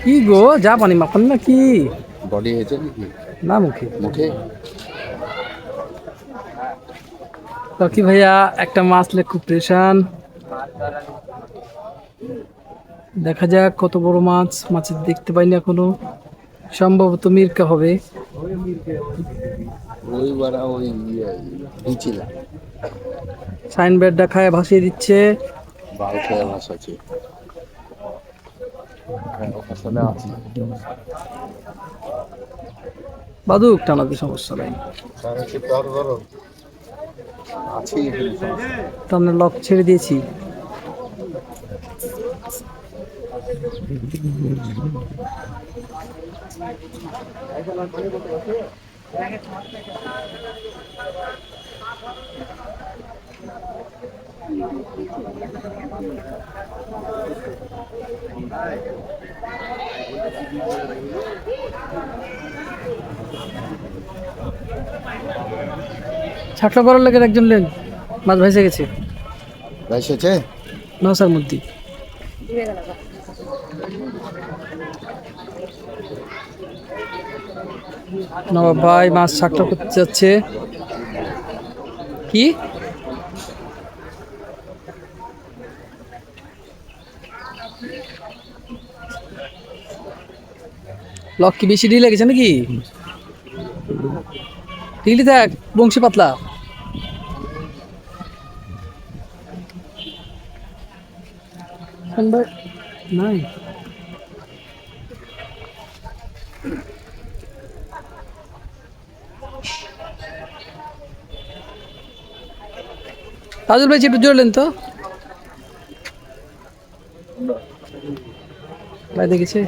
কি গো যা পানি মাপান না কি বডি হয়েছে নাকি না মুখে মুখে? লকি ভাইয়া একটা মাছ লে খুব প্রেশান দেখা যাক কত বড় মাছ মাছের দেখতে পাইনি এখনো সম্ভবত মির্কা হবে ওই বারা ওই ভিচিলা সাইন ব্যাটটা খায় ভাসিয়ে দিচ্ছে বাল খেয়ে ভাসাচ্ছে। ওখানে আছে বাদুক টানাতে সমস্যা নাই আছে এখানে সমস্যা। টানের লক ছেড়ে দিয়েছি ছাটলা করার লাগে একজন লেন মাছ ভেসে গেছে এসেছে নসার মধ্যে নবাব ভাই মাছ ছাকটা করতে যাচ্ছে কি লক কি বেশি ঢিলে গেছে নাকি ঢিলি থাক বংশী পাতলা নাই তাজুল ভাই একটু জোরলেন তো ভাই দেখেছে